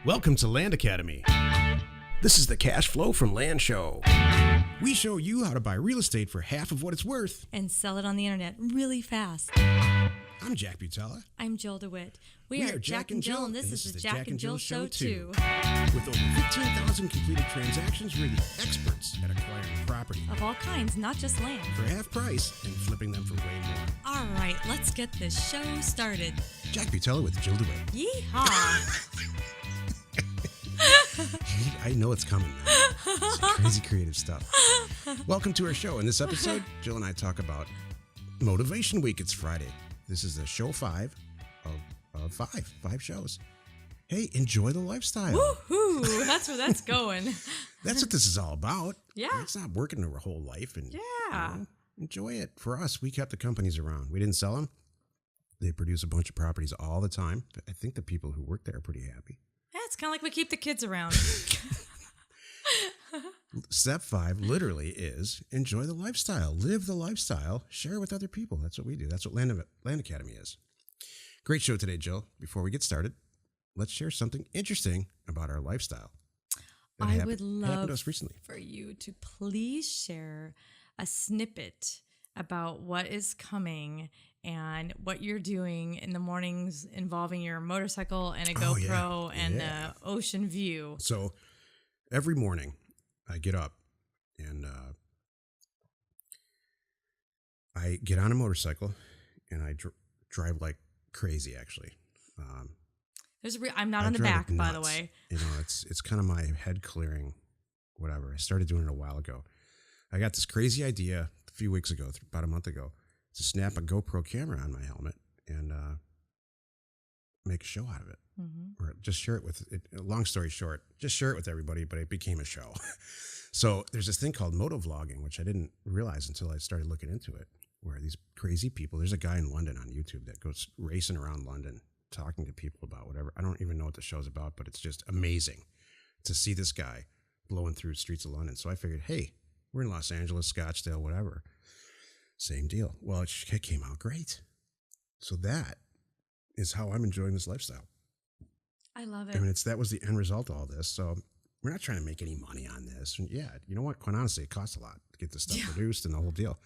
Welcome to Land Academy. This is the Cash Flow from Land show. We show you how to buy real estate for half of what it's worth and sell it on the internet really fast. I'm Jack Butala. I'm Jill DeWit. We are Jack and Jill, and this is the Jack and Jill Show, too. With over 15,000 completed transactions, we're the experts at acquiring property Of all kinds, not just land. for half price and flipping them for way more. All right, let's get this show started. Jack Butala with Jill DeWit. Yee-haw! I know it's coming now. It's crazy creative stuff. Welcome to our show. In this episode, Jill and I talk about Motivation Week. It's Friday. This is the show 5 of 5 shows. Hey, enjoy the lifestyle. Woohoo! That's where that's going. That's what this is all about. Yeah. It's not working our whole life. And Yeah. enjoy it. For us, we kept the companies around. We didn't sell them. They produce a bunch of properties all the time. I think the people who work there are pretty happy. Yeah, it's kind of like we keep the kids around. Step 5 literally is enjoy the lifestyle. Live the lifestyle. Share it with other people. That's what we do. That's what Land Academy is. Great show today, Jill. Before we get started, let's share something interesting about our lifestyle. That I happened would love to us recently. for you to please share a snippet about what is coming and what you're doing in the mornings involving your motorcycle and a Oh, GoPro yeah. and Yeah. the ocean view. So every morning I get up and I get on a motorcycle and I drive like crazy, actually. I'm not I on the drive back, like by the nuts. way. You know, it's kind of my head clearing, whatever. I started doing it a while ago. I got this crazy idea a few weeks ago, about a month ago, to snap a GoPro camera on my helmet and make a show out of it. Mm-hmm. Or just share it with it. Long story short, just share it with everybody, but it became a show. So there's this thing called motovlogging, which I didn't realize until I started looking into it, where these crazy people, there's a guy in London on YouTube that goes racing around London, talking to people about whatever. I don't even know what the show's about, but it's just amazing to see this guy blowing through the streets of London. So I figured, hey, we're in Los Angeles, Scottsdale, whatever. Same deal. Well, it came out great. So that is how I'm enjoying this lifestyle. I love it. I mean, that was the end result of all this. So we're not trying to make any money on this. And yeah, you know what? Quite honestly, it costs a lot to get this stuff produced and the whole deal.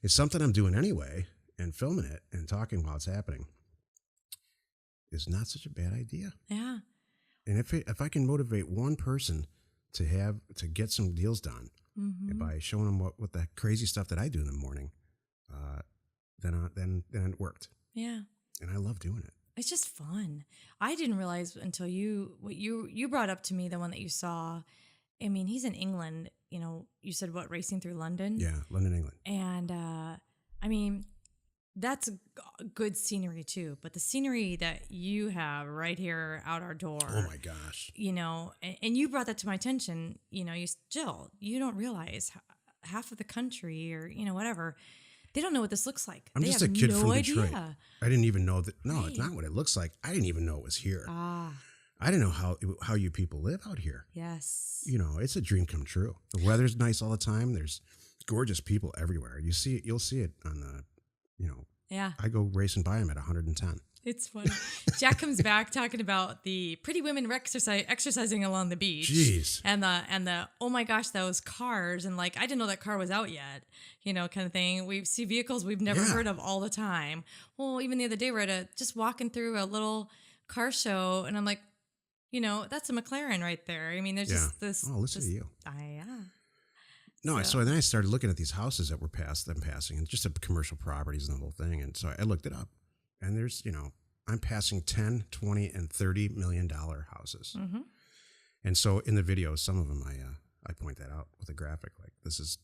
It's something I'm doing anyway, and filming it and talking while it's happening is not such a bad idea. Yeah. And if I can motivate one person to get some deals done by showing them what the crazy stuff that I do in the morning, then it worked. Yeah. And I love doing it. It's just fun. I didn't realize until you brought up to me the one that you saw. I mean, he's in England. You know, you said what, racing through London? Yeah, London, England. And I mean, that's good scenery too. But the scenery that you have right here out our door. Oh my gosh. You know, and you brought that to my attention. You know, Jill, you don't realize half of the country or, you know, whatever, they don't know what this looks like. I'm they just have a kid no from idea. Detroit. I didn't even know that. No, Right. It's not what it looks like. I didn't even know it was here. Ah, I didn't know how you people live out here. yes. You know, it's a dream come true. The weather's nice all the time. There's gorgeous people everywhere. You'll see it on the, you know, Yeah. I go racing by them at 110. It's funny. Jack comes back talking about the pretty women exercising along the beach. Jeez. And the oh my gosh, those cars, and like I didn't know that car was out yet, you know, kind of thing. We see vehicles we've never Yeah. heard of all the time. Well, even the other day we're just walking through a little car show, and I'm like, you know, that's a McLaren right there. I mean, there's just this. Oh, listen to you. Yeah. No, so then I started looking at these houses that were passing, and just the commercial properties and the whole thing. And so I looked it up, and there's, you know, I'm passing 10, 20, and $30 million houses. Mm-hmm. And so in the videos, some of them I point that out with a graphic, like this is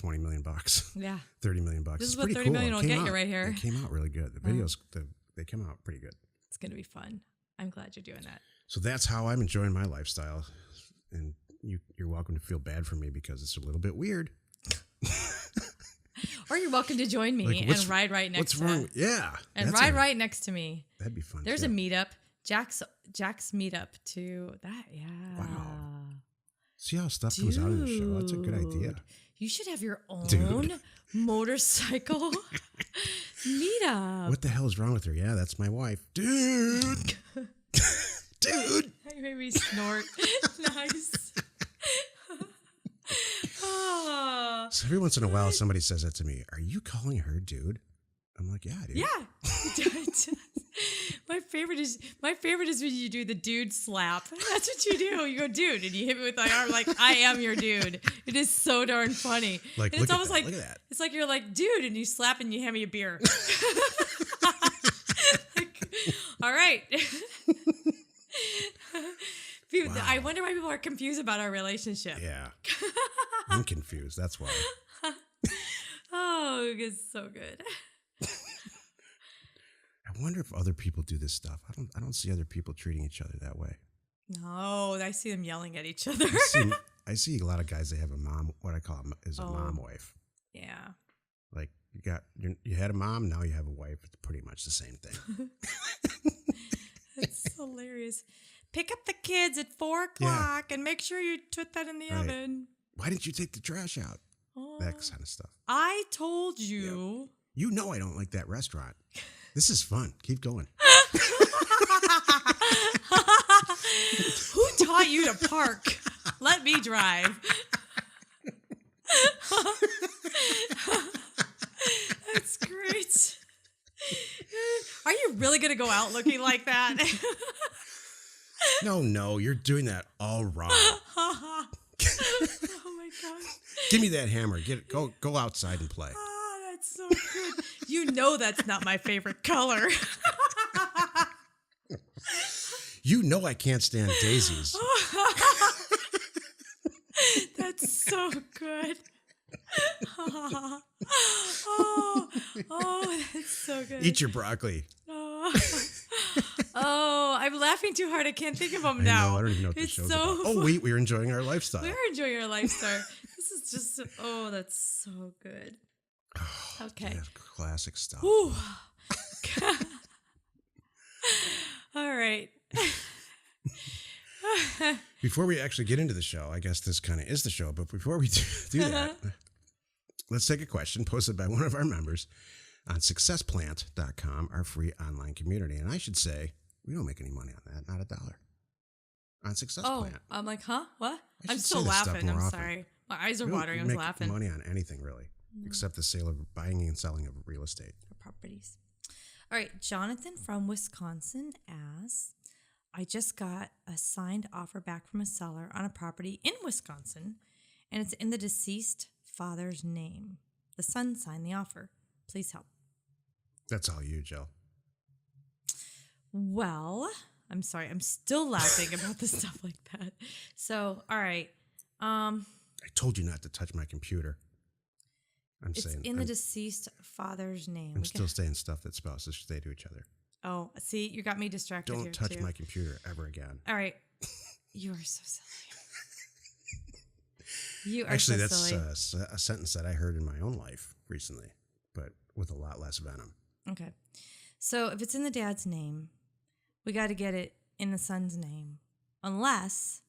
$20 million, Yeah. $30 million. This is It's what pretty 30 cool. million It will came get out- you right here. It came out really good. The videos, they came out pretty good. It's gonna be fun. I'm glad you're doing that. So that's how I'm enjoying my lifestyle. And you're welcome to feel bad for me because it's a little bit weird. Or you're welcome to join me Like, and ride right next What's to wrong? Yeah. and that's ride right next to me. That'd be fun. There's too. a meetup. Jack's meetup to that. Yeah. Wow. See how stuff comes out in the show? That's a good idea. Dude, You should have your own Dude. motorcycle meetup. What the hell is wrong with her? Yeah, that's my wife. Dude. Dude. You made me snort. Nice. Oh, So every once in a while, somebody says that to me. Are you calling her dude? I'm like, yeah, dude. yeah. My favorite is when you do the dude slap. That's what you do. You go, dude, and you hit me with my arm like I am your dude. It is so darn funny. Like, and it's almost like look at that. it's like you're like, dude, and you slap and you hand me a beer. Like, all right. Wow. I wonder why people are confused about our relationship. Yeah. I'm confused. That's why. Oh, it's so good. I wonder if other people do this stuff. I don't see other people treating each other that way. No, I see them yelling at each other. I see a lot of guys that have a mom, what I call is a mom wife. Yeah. Like you had a mom, now you have a wife. It's pretty much the same thing. That's hilarious. Pick up the kids at 4:00 and make sure you put that in the oven. Why didn't you take the trash out? That kind of stuff. I told you. Yep. You know I don't like that restaurant. This is fun. Keep going. Who taught you to park? Let me drive. That's great. Are you really going to go out looking like that? No, you're doing that all wrong. Oh my gosh. Give me that hammer. Go outside and play. Oh, that's so good. You know that's not my favorite color. You know I can't stand daisies. That's so good. Oh, that's so good. Eat your broccoli. Oh, I'm laughing too hard. I can't think of them I now. know, I don't even know what this show's about. Oh, wait, we're enjoying our lifestyle. We're enjoying our lifestyle. This is just, that's so good. Okay. That's classic stuff. Ooh. All right. Before we actually get into the show, I guess this kind of is the show, but before we do that, let's take a question posted by one of our members on successplant.com, our free online community. And I should say, we don't make any money on that, not $1. On Success Plant. I'm like, huh? What? I I'm should still say this stuff laughing. more I'm often. sorry. My eyes are We don't watering. I was make laughing. money on anything, really, except the sale of buying and selling of real estate. For properties. All right. Jonathan from Wisconsin asks, I just got a signed offer back from a seller on a property in Wisconsin, and it's in the deceased father's name. The son signed the offer. Please help. That's all you, Jill. Well, I'm sorry. I'm still laughing about the stuff like that. So, all right. I told you not to touch my computer. It's in the deceased father's name. I'm still saying stuff that spouses say to each other. Oh, see, you got me distracted. Don't here touch too. my computer ever again. All right. You are so silly. You are Actually, so that's silly. a sentence that I heard in my own life recently, but with a lot less venom. Okay. So if it's in the dad's name, we got to get it in the son's name, unless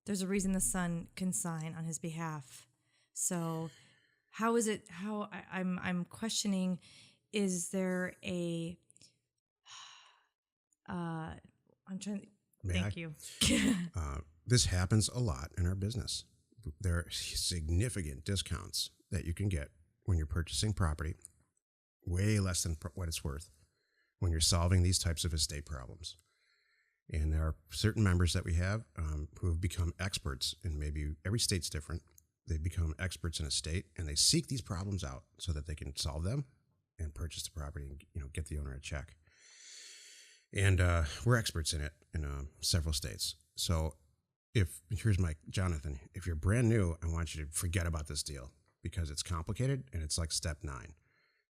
there's a reason the son can sign on his behalf. So how is it? I'm questioning? Is there a? I'm trying. Thank you. This happens a lot in our business. There are significant discounts that you can get when you're purchasing property, way less than what it's worth, when you're solving these types of estate problems. And there are certain members that we have who have become experts, and maybe every state's different. They've become experts in a state, and they seek these problems out so that they can solve them and purchase the property and get the owner a check. And we're experts in it in several states. So here's my Jonathan, if you're brand new, I want you to forget about this deal because it's complicated and it's like step 9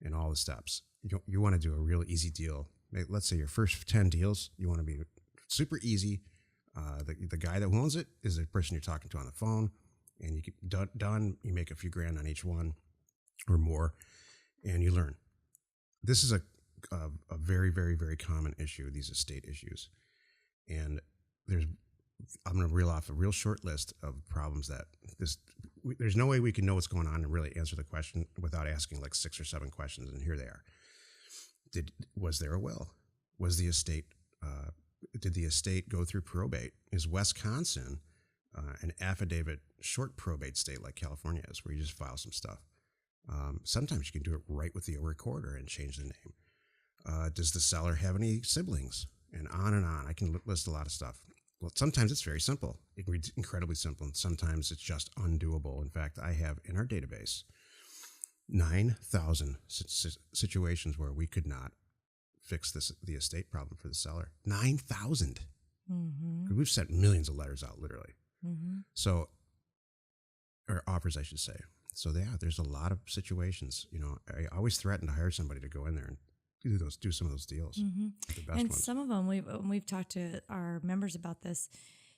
in all the steps. You want to do a real easy deal. Let's say your first 10 deals, you want to be super easy. The guy that owns it is the person you're talking to on the phone, and you get done. You make a few grand on each one or more, and you learn. This is a very, very, very common issue, these estate issues. And I'm going to reel off a real short list of problems that there's no way we can know what's going on and really answer the question without asking like 6 or 7 questions. And here they are. Was there a will? Was the estate did the estate go through probate? Is Wisconsin an affidavit short probate state like California is, where you just file some stuff? Sometimes you can do it right with the recorder and change the name. Does the seller have any siblings? And on. I can list a lot of stuff. Well, sometimes it's very simple, incredibly simple, and sometimes it's just undoable. In fact, I have in our database 9,000 situations where we could not fix the estate problem for the seller. 9,000. Mm-hmm. We've sent millions of letters out, literally. Mm-hmm. So, or offers, I should say. So yeah, there's a lot of situations. I always threaten to hire somebody to go in there and do some of those deals. Mm-hmm. The best and ones. Some of them we've talked to our members about this.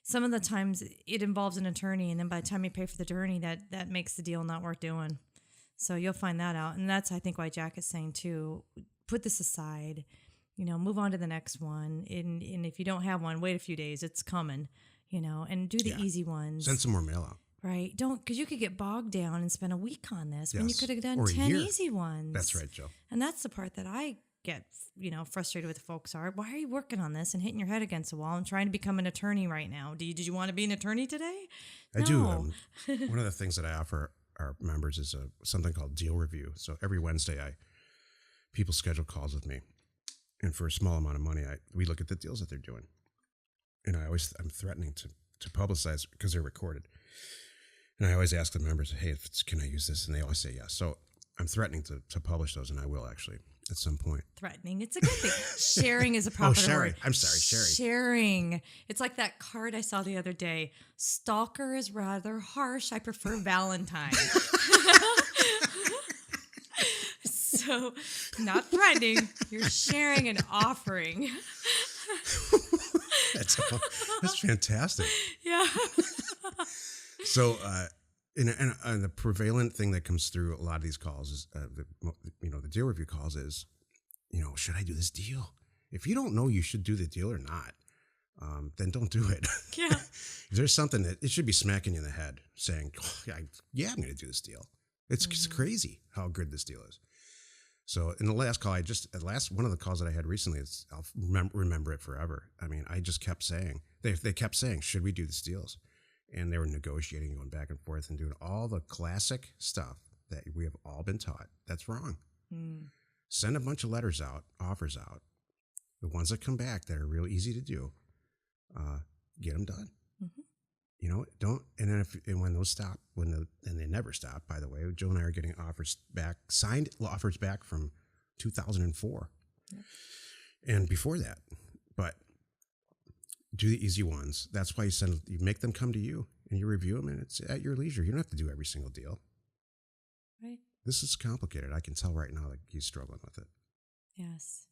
Some of the times it involves an attorney, and then by the time you pay for the attorney, that makes the deal not worth doing. So you'll find that out, and that's I think why Jack is saying too. Put this aside. Move on to the next one. And if you don't have one, wait a few days. It's coming. And do the easy ones. Send some more mail out. Right. Because you could get bogged down and spend a week on this when you could have done or 10 easy ones. That's right, Joe. And that's the part that I get, frustrated with folks are. Why are you working on this and hitting your head against the wall and trying to become an attorney right now? Did you want to be an attorney today? I do. One of the things that I offer our members is something called deal review. So every Wednesday, people schedule calls with me. And for a small amount of money, we look at the deals that they're doing. And I'm threatening to publicize because they're recorded. And I always ask the members, hey, can I use this? And they always say yes. So I'm threatening to publish those, and I will actually at some point. Threatening. It's a good thing. Sharing is a proper word. I'm sorry, sharing. Sharing. It's like that card I saw the other day. Stalker is rather harsh. I prefer Valentine. So, not threatening. You're sharing and offering. That's fantastic. Yeah. So, and the prevalent thing that comes through a lot of these calls is, the deal review calls is, should I do this deal? If you don't know you should do the deal or not, then don't do it. Yeah. If there's something that it should be smacking you in the head saying, I'm going to do this deal. It's crazy how good this deal is. So in the last call, one of the calls that I had recently, I'll remember it forever. I mean, I just kept saying, they kept saying, should we do these deals? And they were negotiating, going back and forth and doing all the classic stuff that we have all been taught. That's wrong. Send a bunch of letters out, offers out. The ones that come back that are real easy to do, get them done. Mm-hmm. Don't. And then when those stop, and they never stop. By the way, Joe and I are getting signed offers back from 2004, and before that. But do the easy ones. That's why you make them come to you and you review them, and it's at your leisure. You don't have to do every single deal. Right. This is complicated. I can tell right now that he's struggling with it. Yes.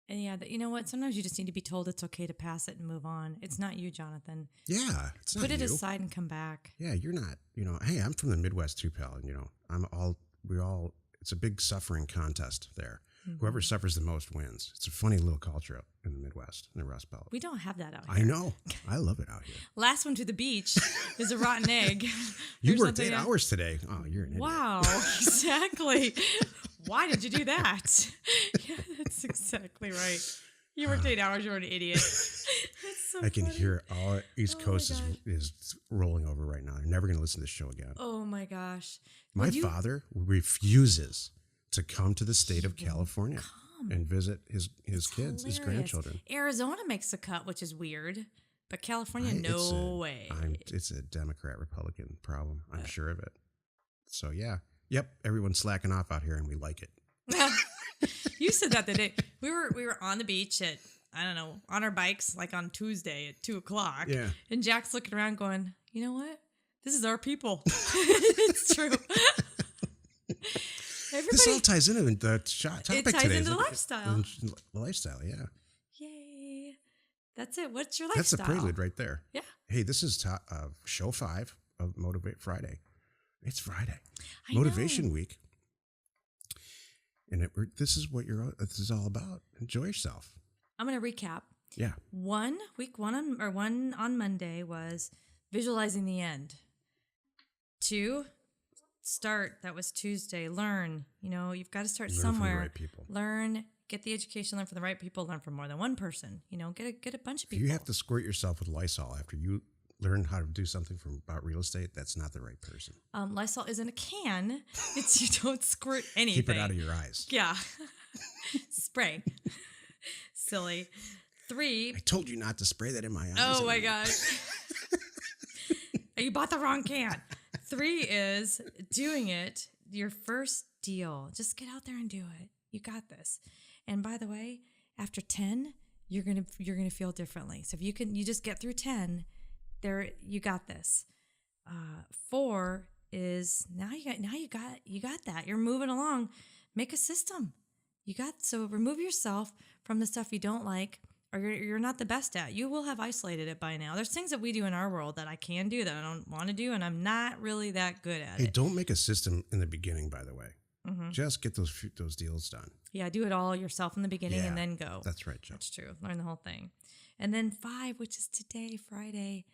And yeah, you know what? Sometimes you just need to be told it's okay to pass it and move on. It's not you, Jonathan. Yeah, it's not Put it you. aside and come back. Yeah, you're not. Hey, I'm from the Midwest too, pal. And it's a big suffering contest there. Mm-hmm. Whoever suffers the most wins. It's a funny little culture up in the Midwest, in the Rust Belt. We don't have that out I here. know. I love it out here. Last one to the beach is a rotten egg. You worked 8 hours today. Oh, you're an idiot. Wow, exactly. Why did you do that? Yeah, that's exactly right. You worked 8 hours, you're an idiot. That's so I can funny. hear all East Coast is rolling over right now. They're never going to listen to this show again. Oh my gosh. My father refuses to come to the state of California and visit his kids, hilarious. His grandchildren. Arizona makes the cut, which is weird, but California, no way. It's a Democrat-Republican problem. I'm sure of it. So yeah. Yep, everyone's slacking off out here, and we like it. You said that the day we were on the beach at, I don't know, on our bikes like on Tuesday at 2:00. Yeah. And Jack's looking around going, you know what? This is our people. It's true. This all ties into the topic today. It ties into lifestyle. The lifestyle, yeah. Yay. That's it. What's your lifestyle? That's the prelude right there. Yeah. Hey, this is show 5 of Motivate Friday. It's Friday. I Motivation know. Week. And this is what this is all about. Enjoy yourself. I'm going to recap. Yeah. Week one on Monday was visualizing the end. 2, start. That was Tuesday. Learn. You've got to start somewhere. From the right people. Learn, get the education, learn from the right people, learn from more than one person. Get a bunch of If people. you have to squirt yourself with Lysol after you learn how to do something about real estate, that's not the right person. Lysol is in a can. It's you don't squirt anything. Keep it out of your eyes. Yeah. Spray. Silly. 3. I told you not to spray that in my eyes. Oh my gosh. You bought the wrong can. 3 is doing it. Your first deal. Just get out there and do it. You got this. And by the way, after 10, you're gonna feel differently. So if you just get through 10, you got this. 4 is now you got that. You're moving along. Make a system. So remove yourself from the stuff you don't like or you're not the best at. You will have isolated it by now. There's things that we do in our world that I can do that I don't want to do, and I'm not really that good at it. Hey, don't make a system in the beginning, by the way. Mm-hmm. Just get those deals done. Yeah, do it all yourself in the beginning and then go. That's right, Joe. That's true. Learn the whole thing. And then 5, which is today, Friday,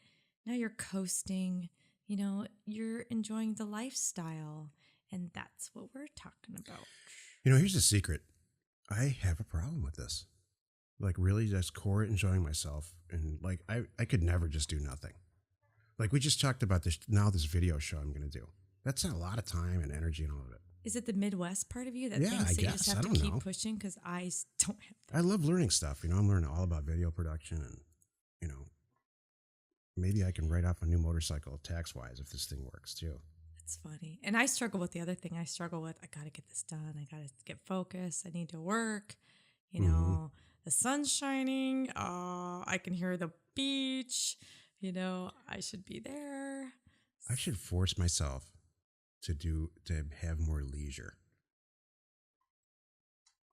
now you're coasting. You're enjoying the lifestyle, and that's what we're talking about. Here's the secret. I have a problem with this. Like, really just core enjoying myself. And, like, I could never just do nothing. Like, we just talked about this video show I'm going to do. That's a lot of time and energy and all of it. Is it the Midwest part of you that Yeah, thinks I that you guess. just have I to don't keep know. pushing? Because I don't have that. I love learning stuff. I'm learning all about video production and, maybe I can write off a new motorcycle tax-wise if this thing works, too. It's funny. And I struggle with the other thing. I got to get this done. I got to get focused. I need to work. The sun's shining. I can hear the beach. I should be there. I should force myself to have more leisure.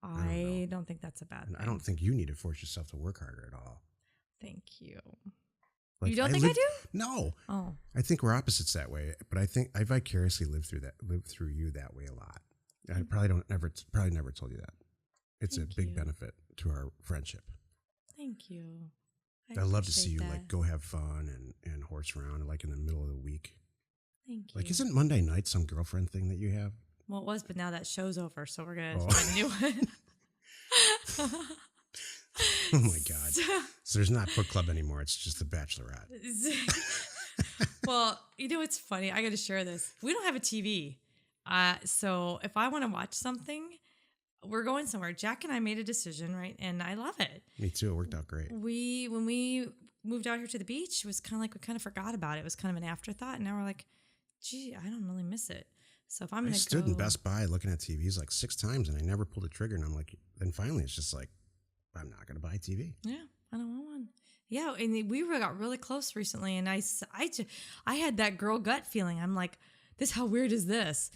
I don't think that's a bad thing. I don't think you need to force yourself to work harder at all. Thank you. Like, you don't think I do? No. Oh. I think we're opposites that way, but I think I vicariously lived through you that way a lot. I probably never told you that. It's a big benefit to our friendship. Thank you. I love to see you like go have fun and horse around like in the middle of the week. Thank you. Like, isn't Monday night some girlfriend thing that you have? Well, it was, but now that show's over, so we're gonna find a new one. Oh my God. So there's not book club anymore. It's just the Bachelorette. Well, it's funny. I got to share this. We don't have a TV. So if I want to watch something, we're going somewhere. Jack and I made a decision, right? And I love it. Me too. It worked out great. When we moved out here to the beach, it was kind of like we kind of forgot about it. It was kind of an afterthought. And now we're like, gee, I don't really miss it. So if I'm going to stood in Best Buy looking at TVs like 6 times and I never pulled a trigger. And I'm like, then finally it's just like, I'm not going to buy a TV. Yeah, I don't want one. Yeah, and we got really close recently, and I had that girl gut feeling. I'm like, how weird is this?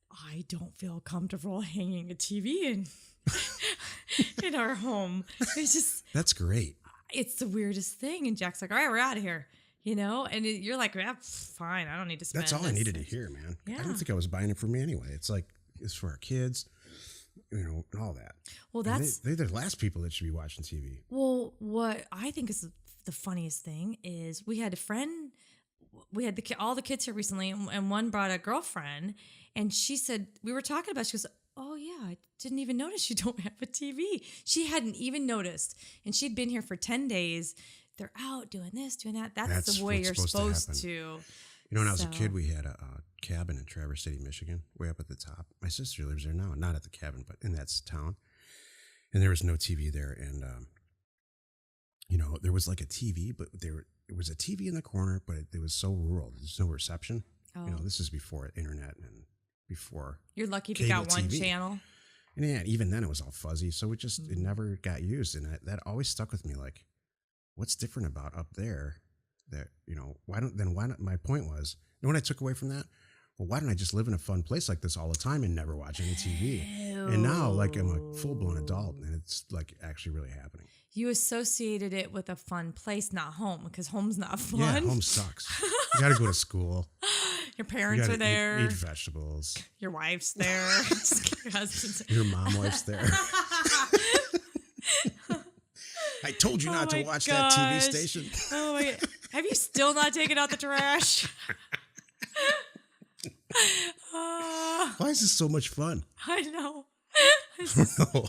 I don't feel comfortable hanging a TV in our home. It's just that's great. It's the weirdest thing. And Jack's like, all right, we're out of here. And you're like, yeah, fine. I don't need to spend. That's all I needed to hear, man. Yeah. I don't think I was buying it for me anyway. It's like it's for our kids. And all that. Well, they're the last people that should be watching TV. Well, what I think is the funniest thing is we had a friend, we had all the kids here recently, and one brought a girlfriend, and she said, we were talking about, she goes, oh yeah, I didn't even notice you don't have a TV. She hadn't even noticed, and she'd been here for 10 days. They're out doing this, doing that. That's the way you're supposed to. When I was a kid, we had a cabin in Traverse City, Michigan, way up at the top. My sister lives there now, not at the cabin, but in that town. And there was no TV there. And, there was like a TV, but it was a TV in the corner, but it was so rural. There's no reception. Oh. This is before internet and before. You're lucky if you got one channel. And yeah, even then it was all fuzzy. So it never got used. And that always stuck with me. Like, what's different about up there? That, why not? My point was, what I took away from that? Well, why don't I just live in a fun place like this all the time and never watch any TV? Ew. And now, like, I'm a full-blown adult, and it's, like, actually really happening. You associated it with a fun place, not home, because home's not fun. Yeah, home sucks. You got to go to school. Your parents are there. Eat vegetables. Your wife's there. Your husband's there. Your mom wife's there. I told you not to watch that TV station. Oh, my God. Have you still not taken out the trash? Why is this so much fun? I know. I don't know.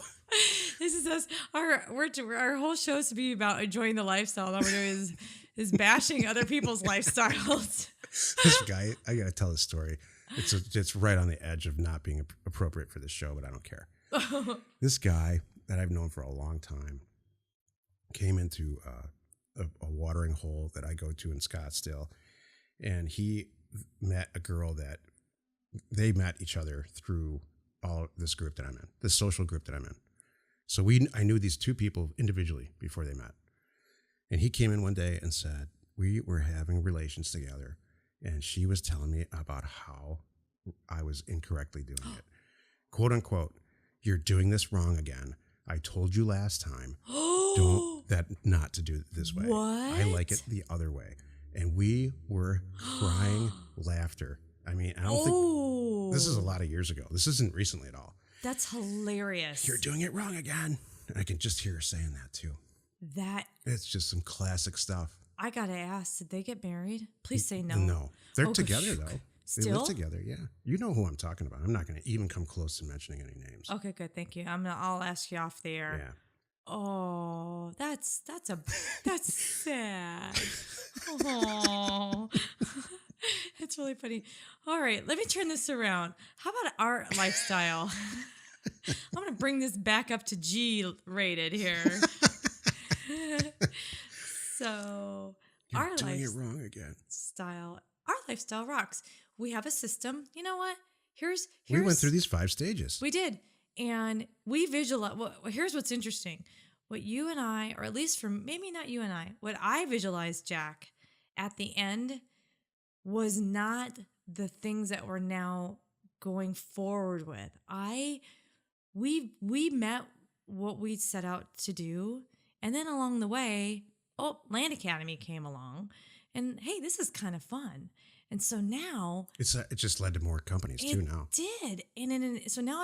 This is us. Our whole show is to be about enjoying the lifestyle. All we're doing is bashing other people's lifestyles. This guy, I got to tell this story. It's right on the edge of not being appropriate for this show, but I don't care. This guy that I've known for a long time came into a watering hole that I go to in Scottsdale, and he met a girl that they met each other through all this group that I'm in, this social group that I'm in. So I knew these two people individually before they met. And he came in one day and said, we were having relations together, and she was telling me about how I was incorrectly doing it. Quote unquote, "You're doing this wrong again. I told you last time, not to do it this way. What? I like it the other way." And we were crying laughter. I mean, I don't think this is a lot of years ago. This isn't recently at all. That's hilarious. "You're doing it wrong again." And I can just hear her saying that too. It's just some classic stuff. I gotta ask, did they get married? Please say no. No. They're together though. Still? They live together, yeah. You know who I'm talking about. I'm not going to even come close to mentioning any names. Okay, good. Thank you. I'll ask you off the air. Yeah. Oh, that's sad. Oh, it's really funny. All right, let me turn this around. How about our lifestyle? I'm going to bring this back up to G rated here. So, You're doing it wrong again. Our lifestyle rocks. We have a system. You know what? We went through these 5 stages. We did. And we visualize. Well, here's what's interesting. What you and I, or at least from maybe not you and I, what I visualized, Jack, at the end was not the things that we're now going forward with. We met what we set out to do. And then along the way, Land Academy came along. And hey, this is kind of fun. And so now it just led to more companies too now. It did. So now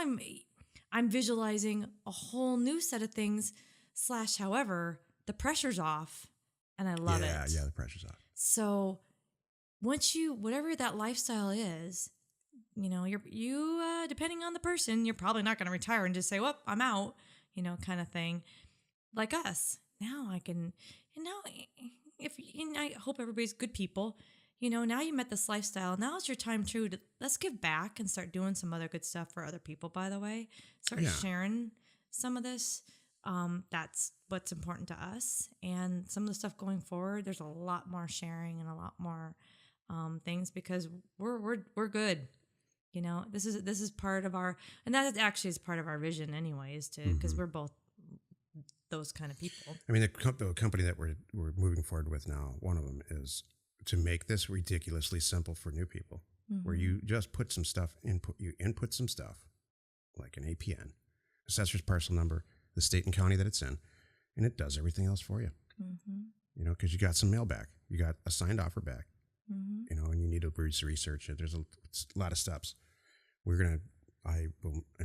I'm visualizing a whole new set of things / however, the pressure's off and I love it. Yeah, the pressure's off. So once whatever that lifestyle is, you know, you depending on the person, you're probably not going to retire and just say, "Well, I'm out," you know, kind of thing. Like us. Now I can, and now I hope everybody's good people. You know, now you met this lifestyle. Now it's your time too to let's give back and start doing some other good stuff for other people, by the way. Start sharing some of this. That's what's important to us. And some of the stuff going forward, there's a lot more sharing and a lot more things because we're good. You know, this is part of our, and that actually is part of our vision anyways, because we're both those kind of people. I mean, the company that we're moving forward with now, one of them is to make this ridiculously simple for new people, where you just put some stuff, you input some stuff, like an APN, assessor's parcel number, the state and county that it's in, and it does everything else for you. You know, because you got some mail back, you got a signed offer back, you know, and you need to research it. There's a lot of steps. I'm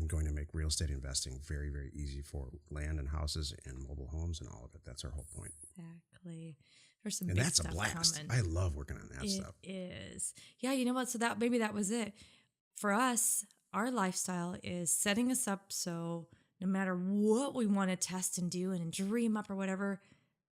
going to make real estate investing very, very easy for land and houses and mobile homes and all of it. That's our whole point. Exactly. There's some and big that's a stuff blast. coming. I love working on that stuff. It is. Yeah, you know what? So maybe that was it. For us, our lifestyle is setting us up so no matter what we want to test and do and dream up or whatever,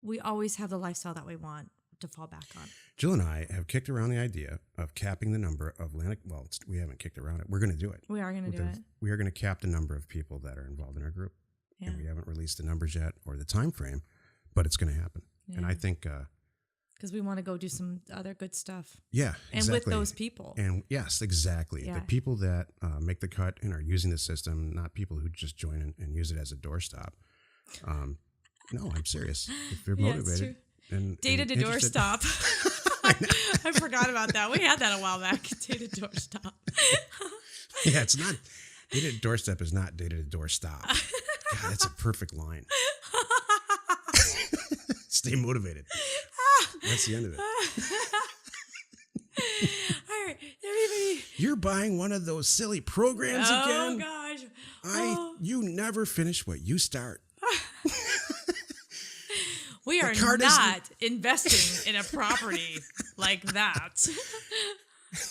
we always have the lifestyle that we want to fall back on. Jill and I have kicked around the idea of capping the number of we haven't kicked around it. We're going to do it. We are going to do it. We are going to cap the number of people that are involved in our group. Yeah. And we haven't released the numbers yet or the time frame, but it's going to happen. Yeah. And I think because we want to go do some other good stuff. Yeah, exactly. And with those people. And yes, exactly. Yeah. The people that make the cut and are using the system, not people who just join and use it as a doorstop. No, I'm serious. If they're motivated. And data to doorstop. I forgot about that. We had that a while back. Data doorstop. Yeah, it's not. Data to doorstep is not data to doorstop. God, that's a perfect line. Stay motivated. That's the end of it. All right. Everybody. You're buying one of those silly programs again? Oh, gosh. You never finish what you start. We are not investing in a property like that.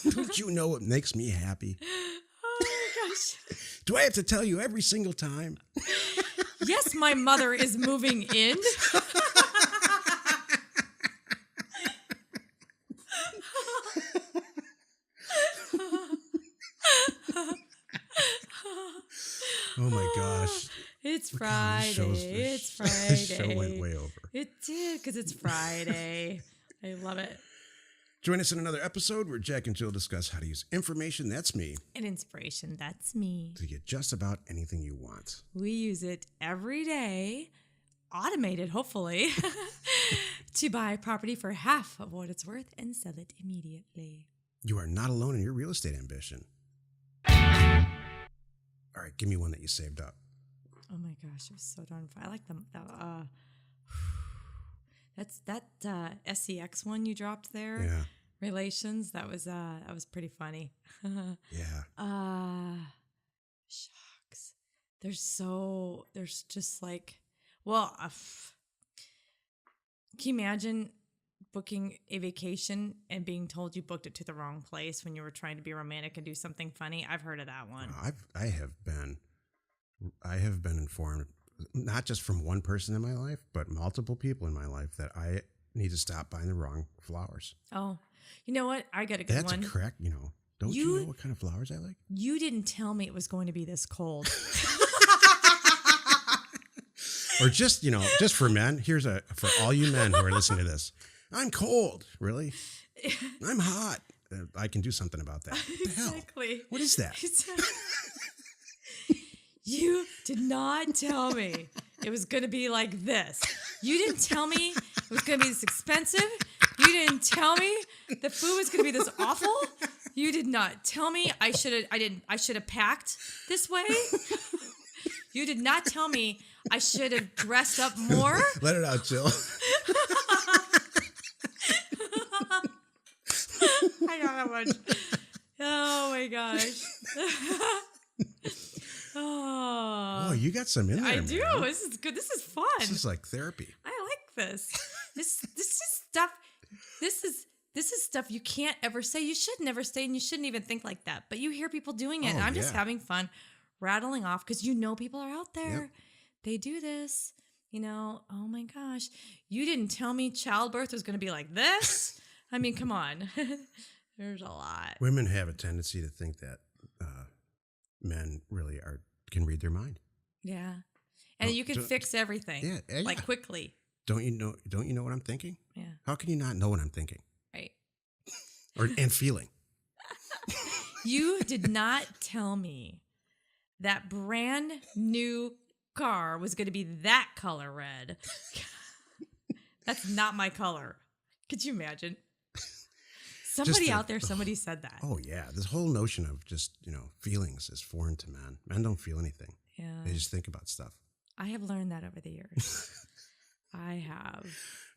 Don't you know what makes me happy? Oh, my gosh. Do I have to tell you every single time? Yes, my mother is moving in. Oh my gosh. It's Look how this Friday. It's Friday. This show went way over. It did, because it's Friday. I love it. Join us in another episode where Jack and Jill discuss how to use information, that's me, And inspiration, that's me. to get just about anything you want. We use it every day, automated, hopefully, to buy property for half of what it's worth and sell it immediately. You are not alone in your real estate ambition. All right, give me one that you saved up. Oh my gosh, it was so darn fun. I like them. That's that SCX one you dropped there. Yeah. Relations. That was pretty funny. Yeah. Shucks. There's just like, well, can you imagine booking a vacation and being told you booked it to the wrong place when you were trying to be romantic and do something funny? I've heard of that one. I have been informed, not just from one person in my life, but multiple people in my life, that I need to stop buying the wrong flowers. Oh, you know what? I got a good That's one. That's correct. Don't you know what kind of flowers I like? You didn't tell me it was going to be this cold. Or just for men, for all you men who are listening to this. I'm cold. Really? I'm hot. I can do something about that. What the hell? Exactly. What is that? You did not tell me it was going to be like this. You didn't tell me it was going to be this expensive. You didn't tell me the food was going to be this awful. You did not tell me I should have packed this way. You did not tell me I should have dressed up more. Let it out, Jill. I got that much. Oh my gosh. Oh, you got some in there. I do. Man. This is good. This is fun. This is like therapy. I like this. This is stuff. This is stuff you can't ever say. You should never say, and you shouldn't even think like that. But you hear people doing it, and I'm just having fun, rattling off, because people are out there. Yep. They do this. Oh my gosh. You didn't tell me childbirth was going to be like this. I mean, come on. There's a lot. Women have a tendency to think that men really can read their mind. Yeah. And you can fix everything. Yeah. Like quickly. Don't you know what I'm thinking? Yeah. How can you not know what I'm thinking? Right. And feeling. You did not tell me that brand new car was going to be that color red. That's not my color. Could you imagine? Somebody out there said that. Oh, yeah. This whole notion of just, feelings is foreign to men. Men don't feel anything. Yeah. They just think about stuff. I have learned that over the years. I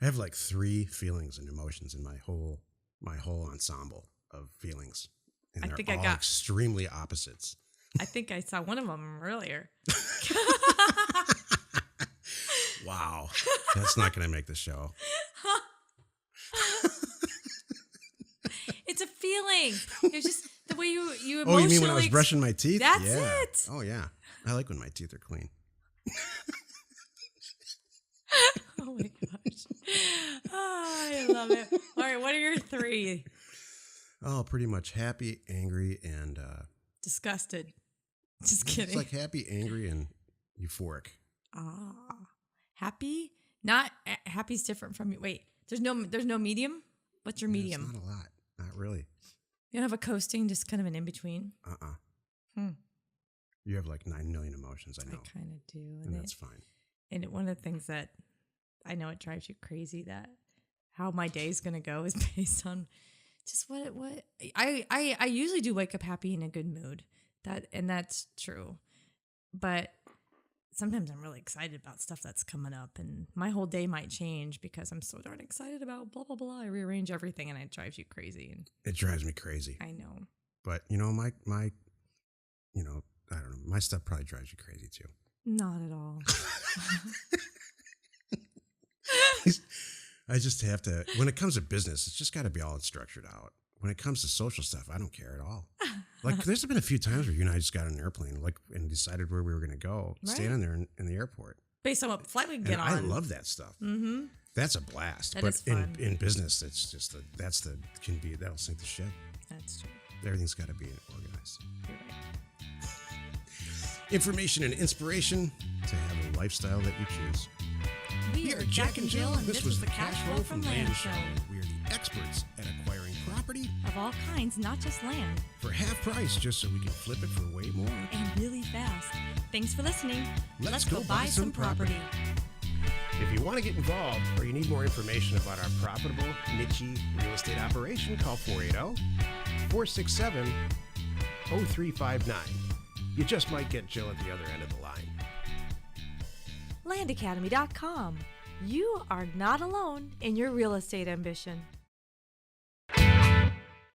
have like 3 feelings and emotions in my whole ensemble of feelings. And they're all extremely opposites. I think I saw one of them earlier. Wow. That's not going to make the show. It's a feeling. It's just the way you emotionally... Oh, you mean when I was brushing my teeth? That's it. Oh, yeah. I like when my teeth are clean. Oh, my gosh. Oh, I love it. All right, what are your 3? Oh, pretty much happy, angry, and... disgusted. Just kidding. It's like happy, angry, and euphoric. Happy? Not... happy's different from... Wait, there's no medium? What's your medium? It's not a lot. Not really. You don't have a coasting, just kind of an in-between? You have like 9 million emotions, I know. I kind of do. And that's fine. And one of the things that I know it drives you crazy, that how my day's going to go is based on just what I usually do wake up happy in a good mood. That's true. But sometimes I'm really excited about stuff that's coming up, and my whole day might change because I'm so darn excited about blah, blah, blah. I rearrange everything, and it drives you crazy. And it drives me crazy. I know. But, my I don't know, my stuff probably drives you crazy too. Not at all. I just have to, when it comes to business, it's just got to be all structured out. when it comes to social stuff, I don't care at all. Like, there's been a few times where you and I just got on an airplane, like, and decided where we were going to go, Right. standing there in the airport. Based on what flight we can get And on. I love that stuff. Mm-hmm. That's a blast. That but is fun. in business, it's just that'll sink the ship. That's true. Everything's got to be organized. You're right. Information and inspiration to have a lifestyle that you choose. We are Jack and Jill, and this was the Cash Flow from Land Show. We are the experts at acquiring property Of all kinds, not just land. for half price, just so we can flip it for way more. And really fast. Thanks for listening. Let's go buy some property. If you want to get involved or you need more information about our profitable, niche real estate operation, call 480-467-0359. You just might get Jill at the other end of the line. Landacademy.com. You are not alone in your real estate ambition.